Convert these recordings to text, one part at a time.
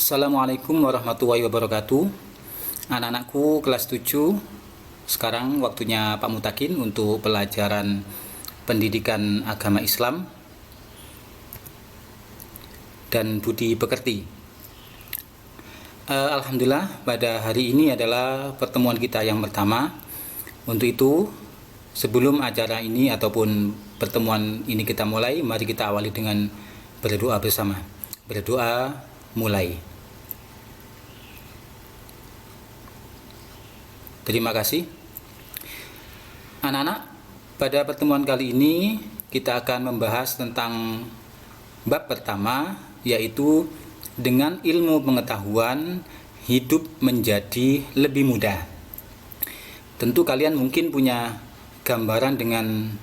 Assalamualaikum warahmatullahi wabarakatuh. Anak-anakku kelas 7. Sekarang waktunya Pak Mutakin untuk pelajaran pendidikan agama Islam dan budi pekerti. Alhamdulillah pada hari ini adalah pertemuan kita yang pertama. Untuk itu, sebelum acara ini ataupun pertemuan ini kita mulai, mari kita awali dengan berdoa bersama. Berdoa mulai. Terima kasih. Anak-anak, pada pertemuan kali ini kita akan membahas tentang bab pertama, yaitu dengan ilmu pengetahuan hidup menjadi lebih mudah. Tentu kalian mungkin punya gambaran dengan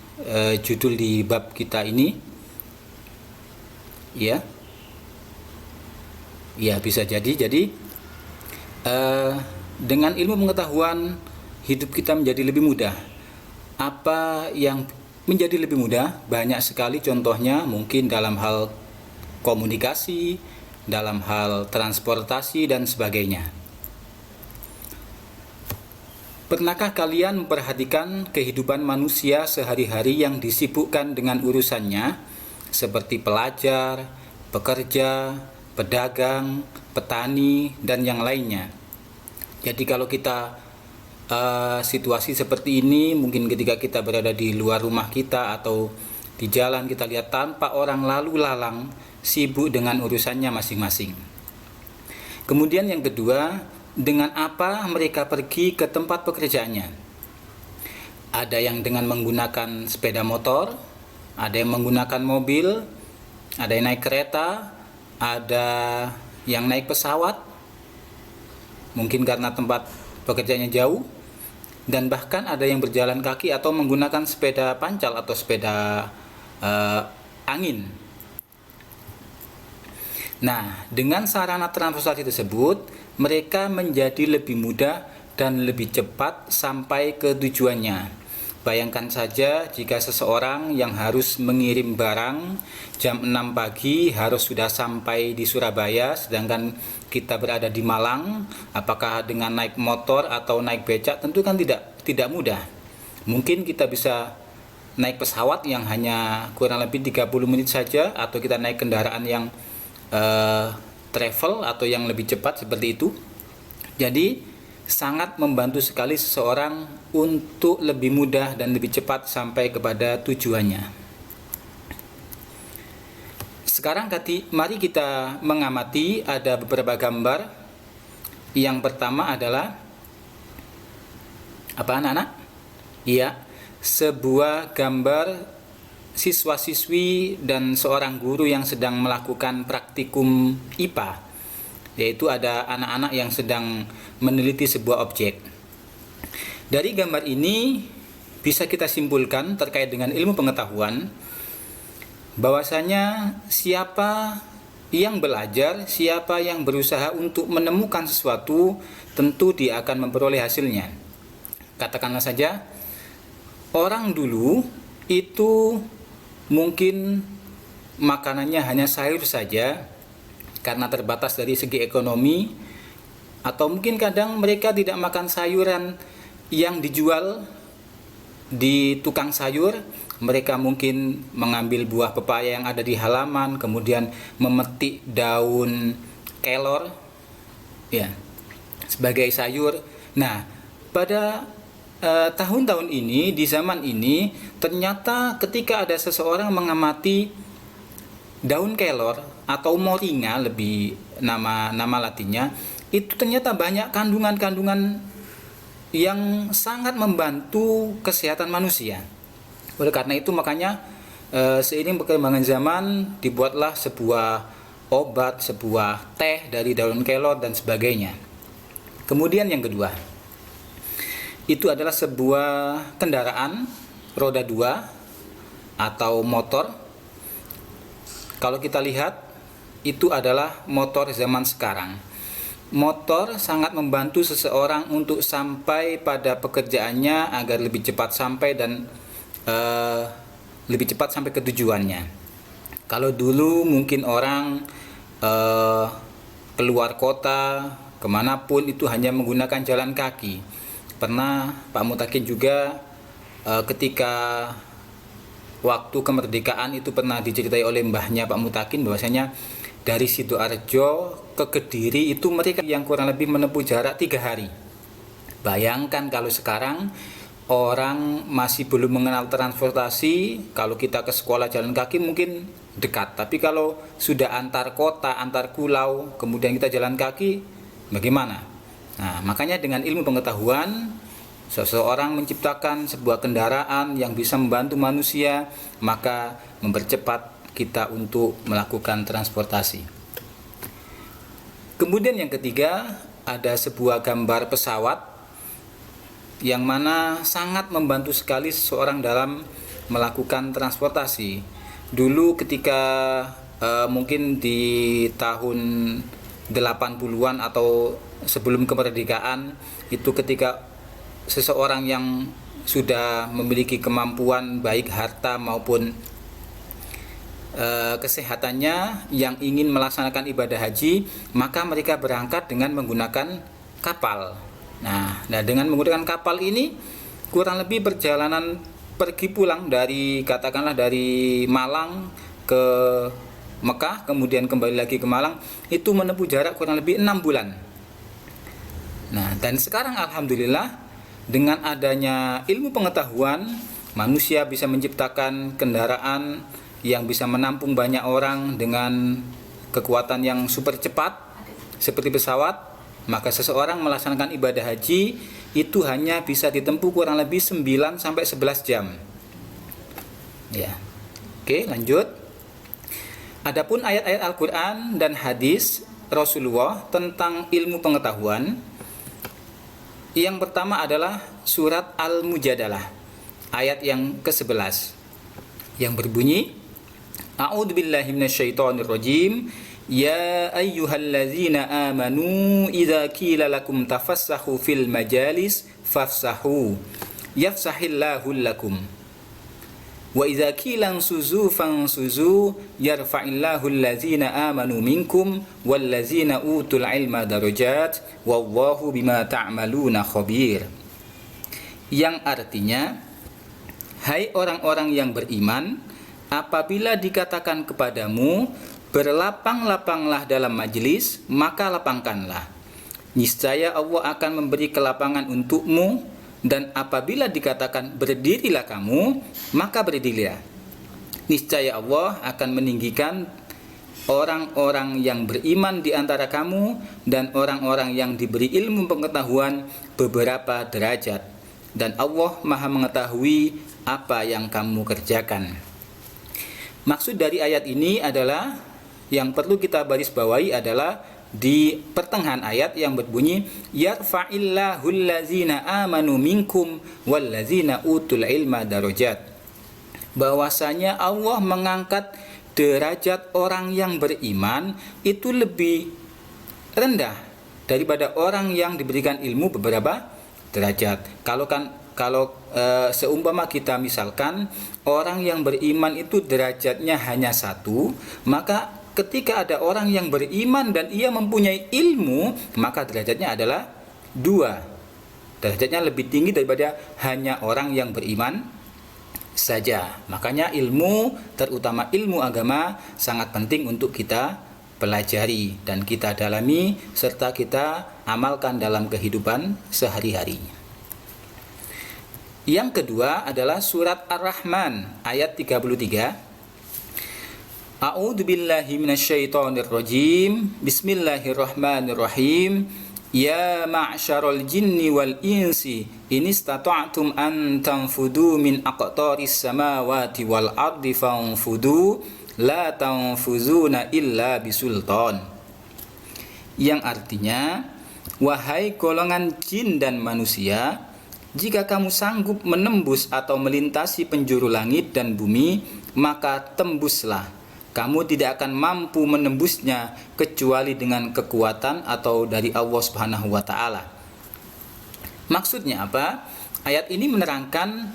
judul di bab kita ini, ya. Ya, bisa jadi dengan ilmu pengetahuan hidup kita menjadi lebih mudah. Apa yang menjadi lebih mudah? Banyak sekali contohnya, mungkin dalam hal komunikasi, dalam hal transportasi dan sebagainya. Pernahkah kalian memperhatikan kehidupan manusia sehari-hari yang disibukkan dengan urusannya, seperti pelajar, pekerja, pedagang, petani, dan yang lainnya? Jadi kalau kita situasi seperti ini, mungkin ketika kita berada di luar rumah kita atau di jalan, kita lihat tanpa orang lalu lalang, sibuk dengan urusannya masing-masing. Kemudian yang kedua, dengan apa mereka pergi ke tempat pekerjaannya? Ada yang dengan menggunakan sepeda motor, ada yang menggunakan mobil, ada yang naik kereta, ada yang naik pesawat, mungkin karena tempat pekerjaannya jauh, dan bahkan ada yang berjalan kaki atau menggunakan sepeda pancal atau sepeda angin. Nah, dengan sarana transportasi tersebut, mereka menjadi lebih mudah dan lebih cepat sampai ke tujuannya. Bayangkan saja jika seseorang yang harus mengirim barang jam 6 pagi harus sudah sampai di Surabaya, sedangkan kita berada di Malang, apakah dengan naik motor atau naik becak? Tentu kan tidak mudah. Mungkin kita bisa naik pesawat yang hanya kurang lebih 30 menit saja, atau kita naik kendaraan yang travel atau yang lebih cepat seperti itu. Jadi sangat membantu sekali seseorang untuk lebih mudah dan lebih cepat sampai kepada tujuannya. Sekarang mari kita mengamati, ada beberapa gambar. Yang pertama adalah apa, anak-anak? Iya, sebuah gambar siswa-siswi dan seorang guru yang sedang melakukan praktikum IPA, yaitu ada anak-anak yang sedang meneliti sebuah objek. Dari gambar ini bisa kita simpulkan terkait dengan ilmu pengetahuan, bahwasanya siapa yang belajar, siapa yang berusaha untuk menemukan sesuatu, tentu dia akan memperoleh hasilnya. Katakanlah saja, orang dulu itu mungkin makanannya hanya sayur saja karena terbatas dari segi ekonomi, atau mungkin kadang mereka tidak makan sayuran yang dijual di tukang sayur. Mereka mungkin mengambil buah pepaya yang ada di halaman, kemudian memetik daun kelor, ya, sebagai sayur. Nah, pada tahun-tahun ini, di zaman ini, ternyata ketika ada seseorang mengamati daun kelor atau moringa, lebih nama latinnya, itu ternyata banyak kandungan-kandungan yang sangat membantu kesehatan manusia. Oleh karena itu, makanya seiring perkembangan zaman dibuatlah sebuah obat, sebuah teh dari daun kelor dan sebagainya. Kemudian yang kedua, itu adalah sebuah kendaraan roda 2 atau motor. Kalau kita lihat, itu adalah motor zaman sekarang. Motor sangat membantu seseorang untuk sampai pada pekerjaannya agar lebih cepat sampai dan lebih cepat sampai ke tujuannya. Kalau dulu mungkin orang keluar kota, kemanapun itu hanya menggunakan jalan kaki. Pernah Pak Mutakin juga ketika waktu kemerdekaan itu pernah diceritai oleh mbahnya Pak Mutakin bahwasanya dari Sidoarjo ke Kediri itu mereka yang kurang lebih menempuh jarak 3 hari. Bayangkan kalau sekarang orang masih belum mengenal transportasi, kalau kita ke sekolah jalan kaki mungkin dekat, tapi kalau sudah antar kota, antar pulau, kemudian kita jalan kaki, bagaimana? Nah, makanya dengan ilmu pengetahuan, seseorang menciptakan sebuah kendaraan yang bisa membantu manusia, maka mempercepat kita untuk melakukan transportasi. Kemudian yang ketiga, ada sebuah gambar pesawat yang mana sangat membantu sekali seseorang dalam melakukan transportasi. Dulu ketika mungkin di tahun 80-an atau sebelum kemerdekaan, itu ketika seseorang yang sudah memiliki kemampuan baik harta maupun kesehatannya yang ingin melaksanakan ibadah haji, maka mereka berangkat dengan menggunakan kapal. Nah, dengan menggunakan kapal ini kurang lebih perjalanan pergi pulang dari katakanlah dari Malang ke Mekah, kemudian kembali lagi ke Malang, itu menempuh jarak kurang lebih 6 bulan. Nah, dan sekarang alhamdulillah dengan adanya ilmu pengetahuan, manusia bisa menciptakan kendaraan yang bisa menampung banyak orang dengan kekuatan yang super cepat seperti pesawat, maka seseorang melaksanakan ibadah haji itu hanya bisa ditempuh kurang lebih 9 sampai 11 jam. Ya. Oke, lanjut. Adapun ayat-ayat Al-Qur'an dan hadis Rasulullah tentang ilmu pengetahuan, yang pertama adalah surat Al-Mujadalah ayat yang ke-11 yang berbunyi, A'udzu billahi minasyaitonir rajim. Ya ayyuhallazina amanu idza qila lakum tafassahu fil majalis fafsahu yafsahillahu lakum. Wa idza qila ansuzu fansuzu yarfa'illahu allazina amanu minkum wallazina utul ilma darajat wallahu bima ta'maluna khabir. Yang artinya, hai orang-orang yang beriman, apabila dikatakan kepadamu, berlapang-lapanglah dalam majelis, maka lapangkanlah. Niscaya Allah akan memberi kelapangan untukmu, dan apabila dikatakan berdirilah kamu, maka berdirilah. Niscaya Allah akan meninggikan orang-orang yang beriman di antara kamu dan orang-orang yang diberi ilmu pengetahuan beberapa derajat. Dan Allah Maha mengetahui apa yang kamu kerjakan. Maksud dari ayat ini adalah, yang perlu kita baris bawahi adalah di pertengahan ayat yang berbunyi yarfa'illahu allazina amanu minkum wallazina utul ilma darajat. Bahwasanya Allah mengangkat derajat orang yang beriman itu lebih rendah daripada orang yang diberikan ilmu beberapa derajat. Kalau seumpama kita misalkan orang yang beriman itu derajatnya hanya 1, maka ketika ada orang yang beriman dan ia mempunyai ilmu, maka derajatnya adalah 2. Derajatnya lebih tinggi daripada hanya orang yang beriman saja. Makanya ilmu, terutama ilmu agama, sangat penting untuk kita pelajari dan kita dalami serta kita amalkan dalam kehidupan sehari-hari. Yang kedua adalah surat Ar-Rahman ayat 33. A'udzu billahi minasyaitonir rajim. Bismillahirrahmanirrahim. Ya ma'syaral jinni wal insi in istata'tum an tanfudu min aqtaris samawati wal ardi fanfudu la tanfuzuna illa bisultan. Yang artinya, wahai golongan jin dan manusia, jika kamu sanggup menembus atau melintasi penjuru langit dan bumi, maka tembuslah. Kamu tidak akan mampu menembusnya kecuali dengan kekuatan atau dari Allah Subhanahu wa taala. Maksudnya apa? Ayat ini menerangkan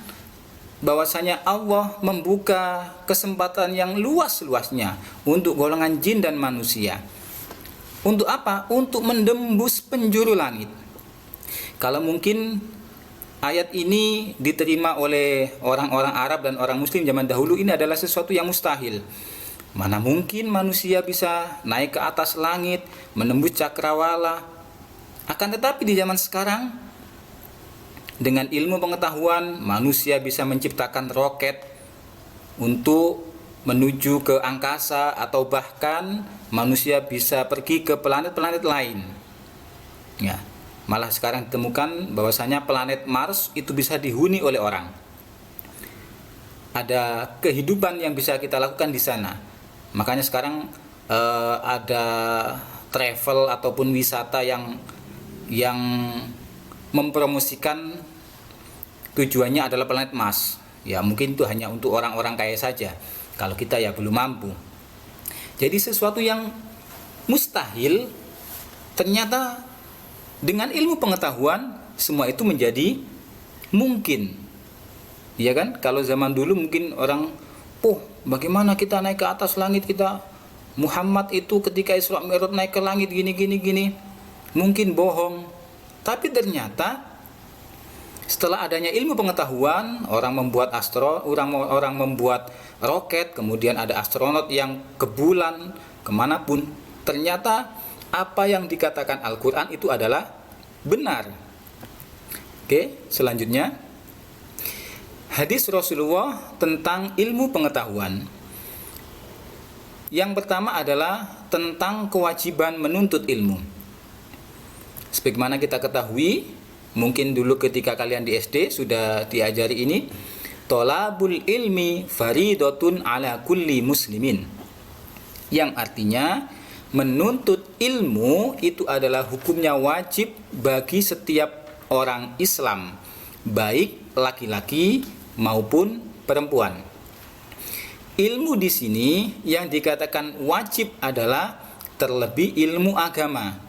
bahwasanya Allah membuka kesempatan yang luas-luasnya untuk golongan jin dan manusia. Untuk apa? Untuk menembus penjuru langit. Kalau mungkin ayat ini diterima oleh orang-orang Arab dan orang Muslim zaman dahulu, ini adalah sesuatu yang mustahil. Mana mungkin manusia bisa naik ke atas langit, menembus cakrawala. Akan tetapi di zaman sekarang, dengan ilmu pengetahuan, manusia bisa menciptakan roket untuk menuju ke angkasa, atau bahkan manusia bisa pergi ke planet-planet lain. Ya, malah sekarang ditemukan bahwasanya planet Mars itu bisa dihuni oleh orang. Ada kehidupan yang bisa kita lakukan di sana. Makanya sekarang ada travel ataupun wisata yang mempromosikan tujuannya adalah planet Mars. Ya, mungkin itu hanya untuk orang-orang kaya saja. Kalau kita ya belum mampu. Jadi sesuatu yang mustahil, ternyata dengan ilmu pengetahuan semua itu menjadi mungkin. Ya kan? Kalau zaman dulu mungkin orang, bagaimana kita naik ke atas langit, kita Muhammad itu ketika Isra Mi'raj naik ke langit gini. Mungkin bohong. Tapi ternyata setelah adanya ilmu pengetahuan, orang membuat orang membuat roket, kemudian ada astronot yang ke bulan, kemanapun. Ternyata apa yang dikatakan Al-Quran itu adalah benar. Oke, selanjutnya hadis Rasulullah tentang ilmu pengetahuan. Yang pertama adalah tentang kewajiban menuntut ilmu. Sebagaimana kita ketahui, mungkin dulu ketika kalian di SD sudah diajari ini, tolabul ilmi faridatun ala kulli muslimin, yang artinya menuntut ilmu itu adalah hukumnya wajib bagi setiap orang Islam, baik laki-laki maupun perempuan. Ilmu di sini yang dikatakan wajib adalah terlebih ilmu agama.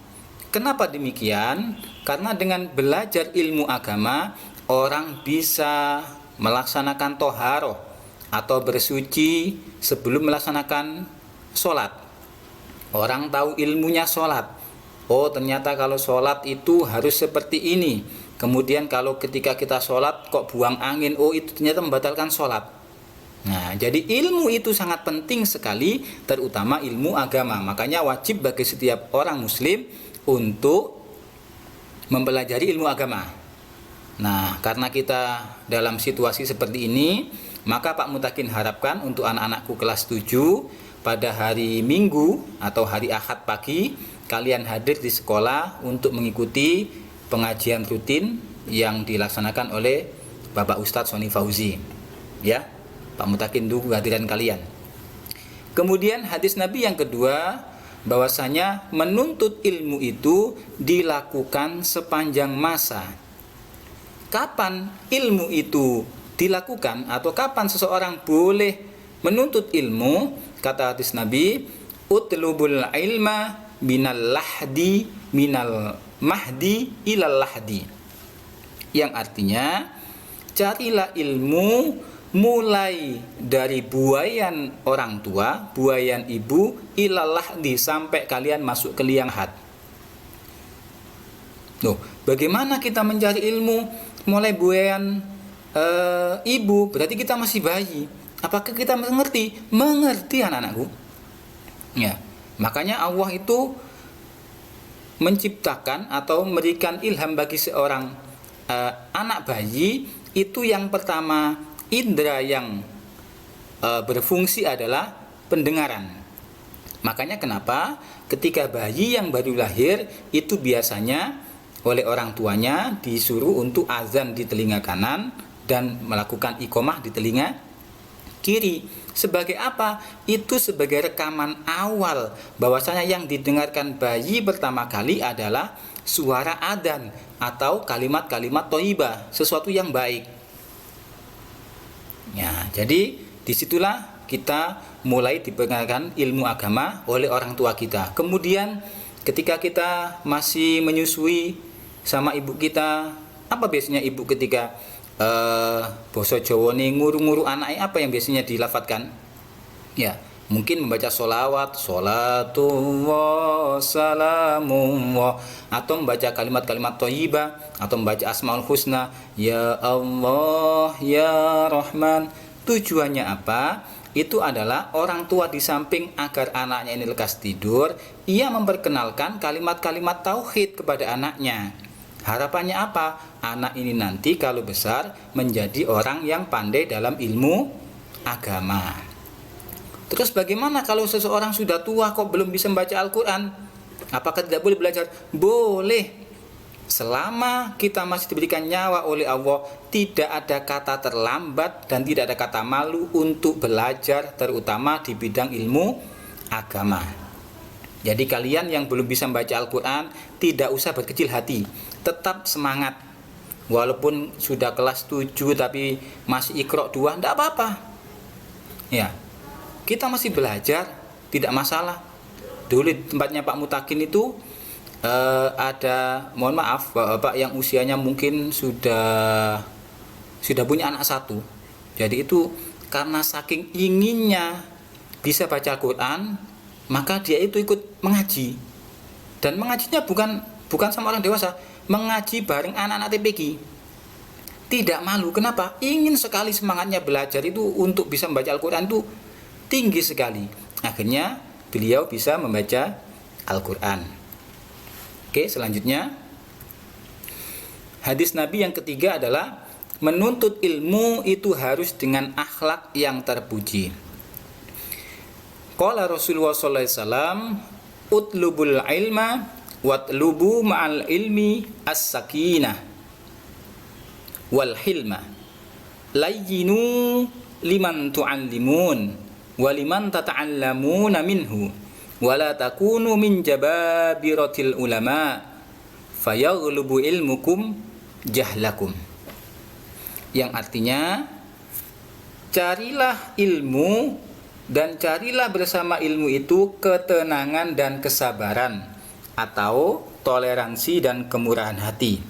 Kenapa demikian? Karena dengan belajar ilmu agama, orang bisa melaksanakan toharoh atau bersuci sebelum melaksanakan sholat. Orang tahu ilmunya sholat. Oh, ternyata kalau sholat itu harus seperti ini. Kemudian kalau ketika kita sholat kok buang angin, oh itu ternyata membatalkan sholat. Nah, jadi ilmu itu sangat penting sekali, terutama ilmu agama. Makanya wajib bagi setiap orang muslim untuk mempelajari ilmu agama. Nah, karena kita dalam situasi seperti ini, maka Pak Mutakin harapkan untuk anak-anakku kelas 7 pada hari Minggu atau hari Ahad pagi, kalian hadir di sekolah untuk mengikuti pengajian rutin yang dilaksanakan oleh Bapak Ustadz Soni Fauzi. Ya, Pak Mutakin tunggu kehadiran kalian. Kemudian hadis Nabi yang kedua, bahwasanya menuntut ilmu itu dilakukan sepanjang masa. Kapan ilmu itu dilakukan atau kapan seseorang boleh menuntut ilmu? Kata hadis Nabi, utlubul ilma minal mahdi ilal lahdi, yang artinya carilah ilmu mulai dari buayan orang tua, buayan ibu, ilalah sampai kalian masuk ke liang lahat. Loh, bagaimana kita mencari ilmu mulai buayan ibu? Berarti kita masih bayi. Apakah kita mengerti? Mengerti, anak-anakku. Ya, makanya Allah itu menciptakan atau memberikan ilham bagi seorang anak bayi itu yang pertama, indera yang berfungsi adalah pendengaran. Makanya kenapa ketika bayi yang baru lahir itu biasanya oleh orang tuanya disuruh untuk azan di telinga kanan dan melakukan iqomah di telinga kiri. Sebagai apa? Itu sebagai rekaman awal bahwasanya yang didengarkan bayi pertama kali adalah suara adzan atau kalimat-kalimat thayyibah, sesuatu yang baik. Ya, jadi disitulah kita mulai diperkenalkan ilmu agama oleh orang tua kita. Kemudian ketika kita masih menyusui sama ibu kita, apa biasanya ibu ketika basa Jawa nih nguru-nguru anaknya, apa yang biasanya dilafadzkan? Ya, Mungkin membaca sholawat, sholatullah, salamullah, atau membaca kalimat-kalimat thayyibah, atau membaca asmaul husna, ya Allah, ya Rahman. Tujuannya apa? Itu adalah orang tua di samping agar anaknya ini lekas tidur, ia memperkenalkan kalimat-kalimat tauhid kepada anaknya. Harapannya apa? Anak ini nanti kalau besar menjadi orang yang pandai dalam ilmu agama. Terus bagaimana kalau seseorang sudah tua kok belum bisa membaca Al-Quran? Apakah tidak boleh belajar? Boleh. Selama kita masih diberikan nyawa oleh Allah, tidak ada kata terlambat dan tidak ada kata malu untuk belajar, terutama di bidang ilmu agama. Jadi kalian yang belum bisa membaca Al-Quran, tidak usah berkecil hati, tetap semangat. Walaupun sudah kelas 7 tapi masih Iqra 2, tidak apa-apa. Ya, kita masih belajar, tidak masalah. Dulu di tempatnya Pak Mutakin itu ada, mohon maaf, bapak yang usianya mungkin sudah punya anak satu. Jadi itu karena saking inginnya bisa baca Al-Quran, maka dia itu ikut mengaji. Dan mengajinya bukan sama orang dewasa, mengaji bareng anak-anak TPQ. Tidak malu, kenapa? Ingin sekali semangatnya belajar itu untuk bisa membaca Al-Quran itu tinggi sekali. Akhirnya beliau bisa membaca Al-Quran. Oke, selanjutnya hadis Nabi yang ketiga adalah menuntut ilmu itu harus dengan akhlak yang terpuji. Qala Rasulullah sallallahu alaihi wasallam, utlubul ilma watlubu ma'al ilmi as-sakinah wal hilma layyinu liman tu'allimun wa liman tata'allamuna minhu wala takunu min jababiratil ulama fayaghlubu ilmukum jahlakum. Yang artinya, carilah ilmu dan carilah bersama ilmu itu ketenangan dan kesabaran atau toleransi dan kemurahan hati.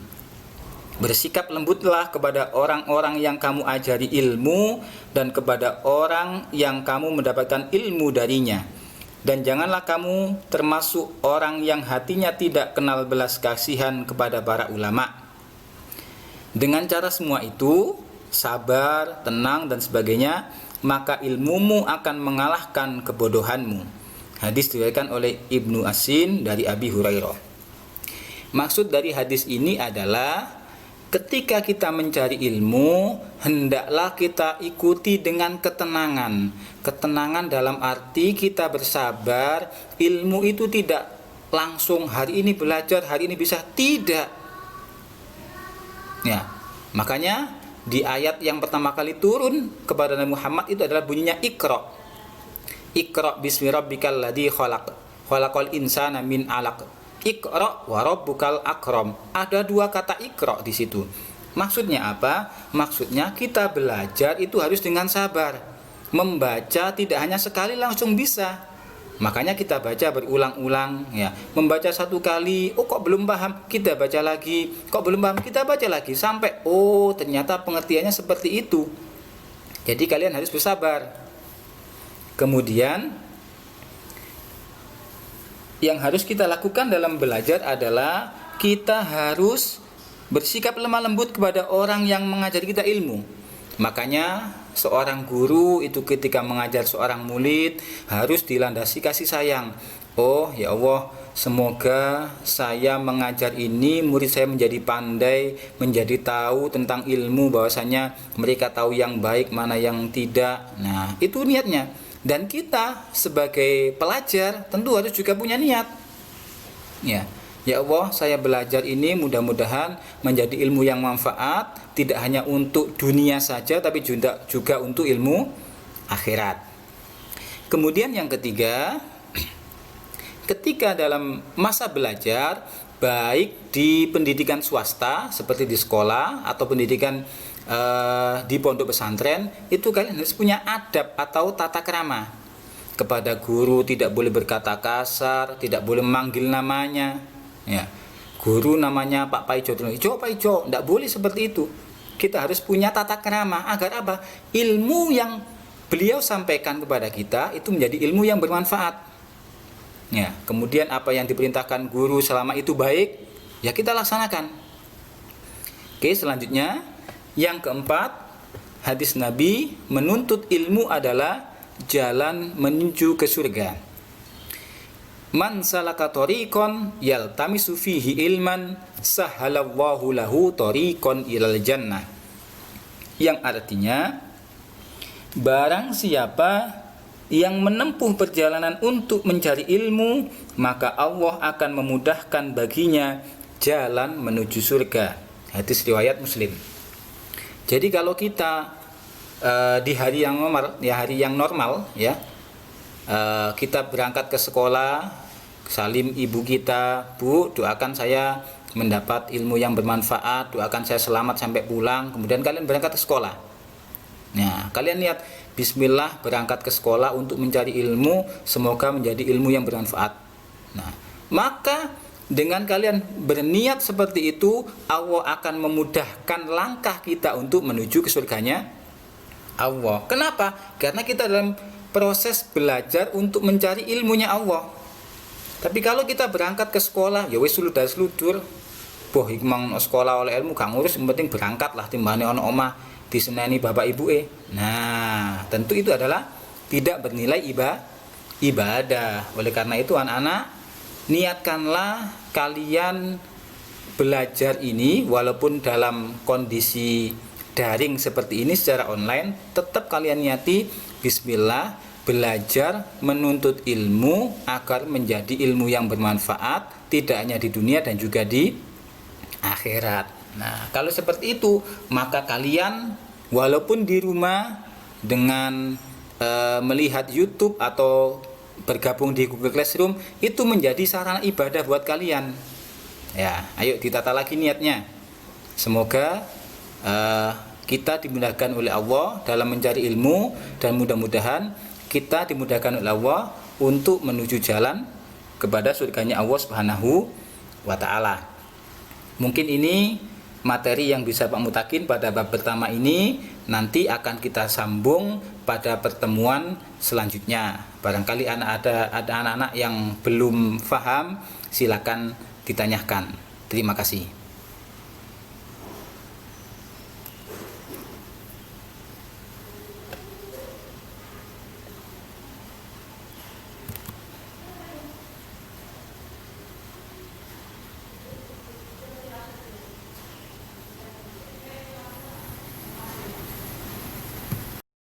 Bersikap lembutlah kepada orang-orang yang kamu ajari ilmu dan kepada orang yang kamu mendapatkan ilmu darinya. Dan janganlah kamu termasuk orang yang hatinya tidak kenal belas kasihan kepada para ulama. Dengan cara semua itu, sabar, tenang, dan sebagainya, maka ilmumu akan mengalahkan kebodohanmu. Hadis diriwayatkan oleh Ibnu Asin dari Abi Hurairah. Maksud dari hadis ini adalah ketika kita mencari ilmu, hendaklah kita ikuti dengan ketenangan. Ketenangan dalam arti kita bersabar. Ilmu itu tidak langsung hari ini belajar, hari ini bisa. Tidak. Ya, makanya di ayat yang pertama kali turun kepada Nabi Muhammad itu adalah bunyinya Iqra. Iqra bismi rabbikal ladzi khalaq. Khalaqal insana min 'alaq. Iqra wa rabbukal akram. Ada dua kata Iqra di situ. Maksudnya apa? Maksudnya kita belajar itu harus dengan sabar. Membaca tidak hanya sekali langsung bisa. Makanya kita baca berulang-ulang ya. Membaca satu kali, oh kok belum paham, kita baca lagi. Kok belum paham, kita baca lagi sampai oh ternyata pengertiannya seperti itu. Jadi kalian harus bersabar. Kemudian yang harus kita lakukan dalam belajar adalah kita harus bersikap lemah lembut kepada orang yang mengajari kita ilmu. Makanya seorang guru itu ketika mengajar seorang murid harus dilandasi kasih sayang. Oh ya Allah, semoga saya mengajar ini murid saya menjadi pandai, menjadi tahu tentang ilmu, bahwasanya mereka tahu yang baik mana yang tidak. Nah, itu niatnya. Dan kita sebagai pelajar tentu harus juga punya niat. Ya Allah, saya belajar ini mudah-mudahan menjadi ilmu yang manfaat, tidak hanya untuk dunia saja tapi juga untuk ilmu akhirat. Kemudian yang ketiga, ketika dalam masa belajar, baik di pendidikan swasta seperti di sekolah atau pendidikan di pondok pesantren, itu kalian harus punya adab atau tata krama. Kepada guru tidak boleh berkata kasar, tidak boleh memanggil namanya. Ya, guru namanya Pak Paijo, Pak Paijo, tidak boleh seperti itu. Kita harus punya tata krama agar apa? Ilmu yang beliau sampaikan kepada kita itu menjadi ilmu yang bermanfaat. Ya, kemudian apa yang diperintahkan guru selama itu baik, ya kita laksanakan. Oke, selanjutnya yang keempat, hadis Nabi menuntut ilmu adalah jalan menuju ke surga. Man salaka tariqan yaltamisu fihi ilman sahalallahu lahu tariqan ilal jannah. Yang artinya, barang siapa yang menempuh perjalanan untuk mencari ilmu, maka Allah akan memudahkan baginya jalan menuju surga. Hadis riwayat Muslim. Jadi kalau kita di hari yang normal, kita berangkat ke sekolah, salim ibu kita, Bu, doakan saya mendapat ilmu yang bermanfaat, doakan saya selamat sampai pulang. Kemudian kalian berangkat ke sekolah. Nah, kalian niat bismillah berangkat ke sekolah untuk mencari ilmu, semoga menjadi ilmu yang bermanfaat. Nah, maka dengan kalian berniat seperti itu, Allah akan memudahkan langkah kita untuk menuju ke surganya Allah. Kenapa? Karena kita dalam proses belajar untuk mencari ilmunya Allah. Tapi kalau kita berangkat ke sekolah, ya wis sludur, boh ikmang sekolah oleh ilmu gak ngurus, yang penting berangkat lah timbane ono omah diseneni bapak ibu. Nah, tentu itu adalah tidak bernilai ibadah. Oleh karena itu anak-anak, niatkanlah kalian belajar ini walaupun dalam kondisi daring seperti ini secara online, tetap kalian niati bismillah belajar menuntut ilmu agar menjadi ilmu yang bermanfaat tidak hanya di dunia dan juga di akhirat. Nah, kalau seperti itu, maka kalian walaupun di rumah dengan melihat YouTube atau bergabung di Google Classroom, itu menjadi sarana ibadah buat kalian. Ya, ayo ditata lagi niatnya. Semoga kita dimudahkan oleh Allah dalam mencari ilmu, dan mudah-mudahan kita dimudahkan oleh Allah untuk menuju jalan kepada surganya Allah Subhanahu wa ta'ala. Mungkin ini materi yang bisa Pak Mutakin pada bab pertama ini, nanti akan kita sambung pada pertemuan selanjutnya. Barangkali ada anak-anak yang belum paham, silakan ditanyakan. Terima kasih.